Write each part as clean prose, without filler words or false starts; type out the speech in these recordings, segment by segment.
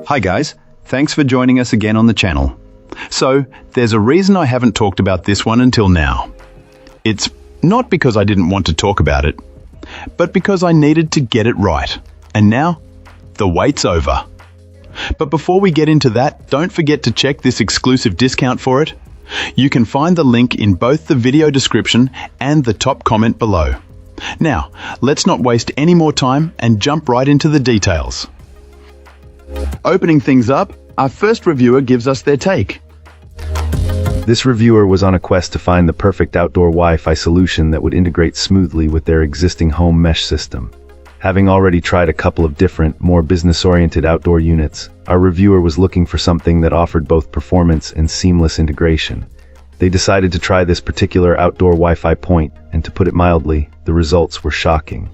Hi guys, thanks for joining us again on the channel. So, there's a reason I haven't talked about this one until now. It's not because I didn't want to talk about it, but because I needed to get it right. And now, the wait's over. But before we get into that, don't forget to check this exclusive discount for it. You can find the link in both the video description and the top comment below. Now, let's not waste any more time and jump right into the details. Opening things up, our first reviewer gives us their take. This reviewer was on a quest to find the perfect outdoor Wi-Fi solution that would integrate smoothly with their existing home mesh system. Having already tried a couple of different, more business-oriented outdoor units, our reviewer was looking for something that offered both performance and seamless integration. They decided to try this particular outdoor Wi-Fi point, and to put it mildly, the results were shocking.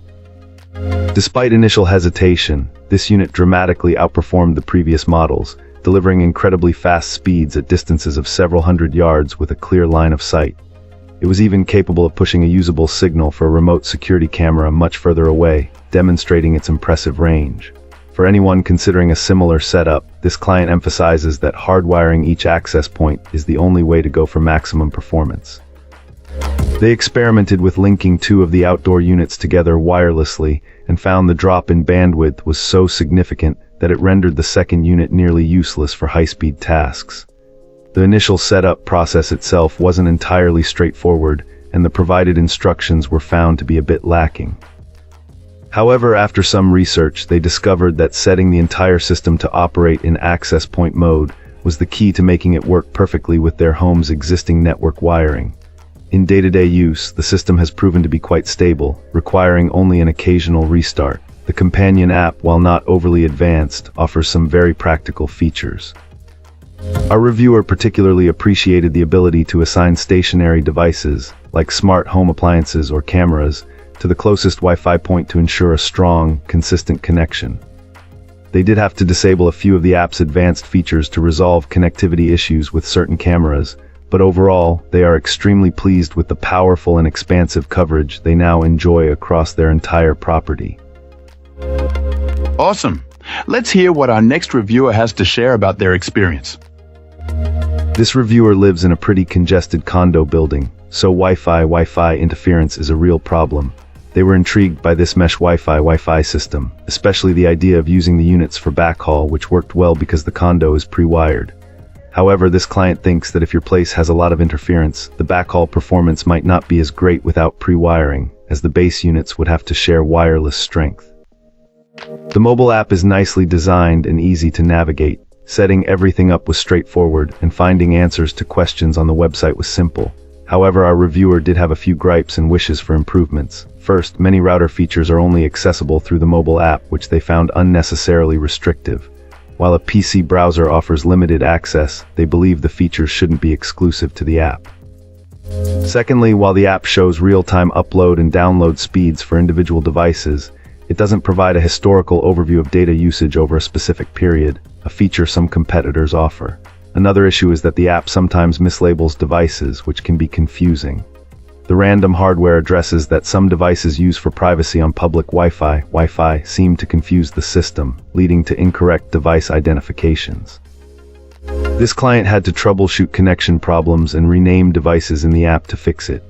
Despite initial hesitation, this unit dramatically outperformed the previous models, delivering incredibly fast speeds at distances of several hundred yards with a clear line of sight. It was even capable of pushing a usable signal for a remote security camera much further away, demonstrating its impressive range. For anyone considering a similar setup, this client emphasizes that hardwiring each access point is the only way to go for maximum performance. They experimented with linking two of the outdoor units together wirelessly and found the drop in bandwidth was so significant that it rendered the second unit nearly useless for high-speed tasks. The initial setup process itself wasn't entirely straightforward, and the provided instructions were found to be a bit lacking. However, after some research, they discovered that setting the entire system to operate in access point mode was the key to making it work perfectly with their home's existing network wiring. In day-to-day use, the system has proven to be quite stable, requiring only an occasional restart. The companion app, while not overly advanced, offers some very practical features. Our reviewer particularly appreciated the ability to assign stationary devices, like smart home appliances or cameras, to the closest Wi-Fi point to ensure a strong, consistent connection. They did have to disable a few of the app's advanced features to resolve connectivity issues with certain cameras, but overall, they are extremely pleased with the powerful and expansive coverage they now enjoy across their entire property. Awesome! Let's hear what our next reviewer has to share about their experience. This reviewer lives in a pretty congested condo building, so Wi-Fi interference is a real problem. They were intrigued by this mesh Wi-Fi system, especially the idea of using the units for backhaul, which worked well because the condo is pre-wired. However, this client thinks that if your place has a lot of interference, the backhaul performance might not be as great without pre-wiring, as the base units would have to share wireless strength. The mobile app is nicely designed and easy to navigate. Setting everything up was straightforward, and finding answers to questions on the website was simple. However, our reviewer did have a few gripes and wishes for improvements. First, many router features are only accessible through the mobile app, which they found unnecessarily restrictive. While a PC browser offers limited access, they believe the features shouldn't be exclusive to the app. Secondly, while the app shows real-time upload and download speeds for individual devices, it doesn't provide a historical overview of data usage over a specific period, a feature some competitors offer. Another issue is that the app sometimes mislabels devices, which can be confusing. The random hardware addresses that some devices use for privacy on public Wi-Fi seem to confuse the system, leading to incorrect device identifications. This client had to troubleshoot connection problems and rename devices in the app to fix it.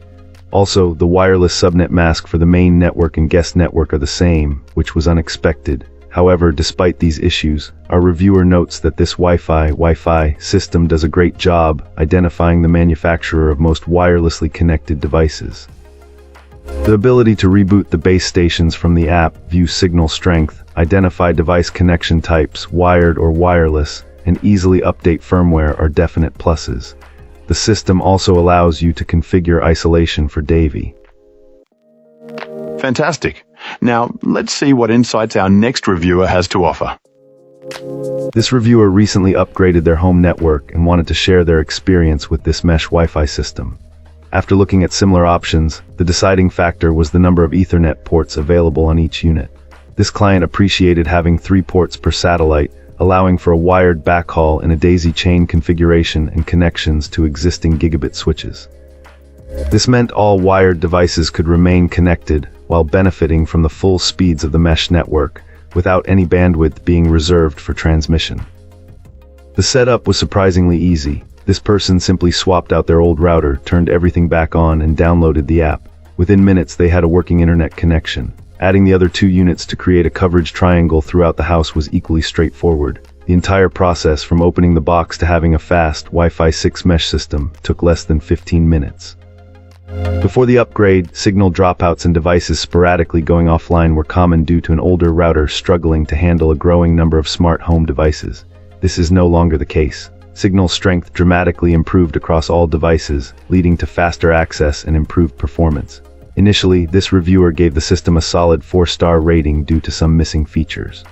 Also, the wireless subnet mask for the main network and guest network are the same, which was unexpected. However, despite these issues, our reviewer notes that this Wi-Fi system does a great job identifying the manufacturer of most wirelessly connected devices. The ability to reboot the base stations from the app, view signal strength, identify device connection types, wired or wireless, and easily update firmware are definite pluses. The system also allows you to configure isolation for Davy. Fantastic! Now, let's see what insights our next reviewer has to offer. This reviewer recently upgraded their home network and wanted to share their experience with this mesh Wi-Fi system. After looking at similar options, the deciding factor was the number of Ethernet ports available on each unit. This client appreciated having 3 ports per satellite, allowing for a wired backhaul in a daisy chain configuration and connections to existing gigabit switches. This meant all wired devices could remain connected while benefiting from the full speeds of the mesh network, without any bandwidth being reserved for transmission. The setup was surprisingly easy. This person simply swapped out their old router, turned everything back on, and downloaded the app. Within minutes, they had a working internet connection. Adding the other 2 units to create a coverage triangle throughout the house was equally straightforward. The entire process, from opening the box to having a fast Wi-Fi 6 mesh system, took less than 15 minutes. Before the upgrade, signal dropouts and devices sporadically going offline were common due to an older router struggling to handle a growing number of smart home devices. This is no longer the case. Signal strength dramatically improved across all devices, leading to faster access and improved performance. Initially, this reviewer gave the system a solid 4-star rating due to some missing features.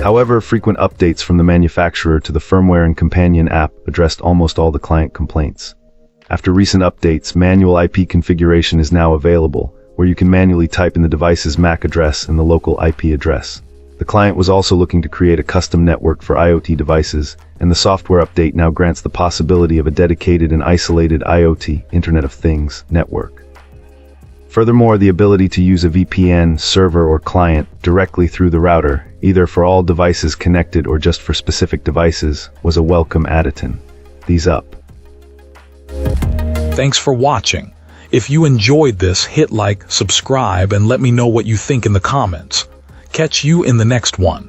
However, frequent updates from the manufacturer to the firmware and companion app addressed almost all the client complaints. After recent updates, manual IP configuration is now available, where you can manually type in the device's MAC address and the local IP address. The client was also looking to create a custom network for IoT devices, and the software update now grants the possibility of a dedicated and isolated IoT, Internet of Things, network. Furthermore, the ability to use a VPN, server or client directly through the router, either for all devices connected or just for specific devices, was a welcome addition. These up. Thanks for watching. If you enjoyed this, hit like, subscribe, and let me know what you think in the comments. Catch you in the next one.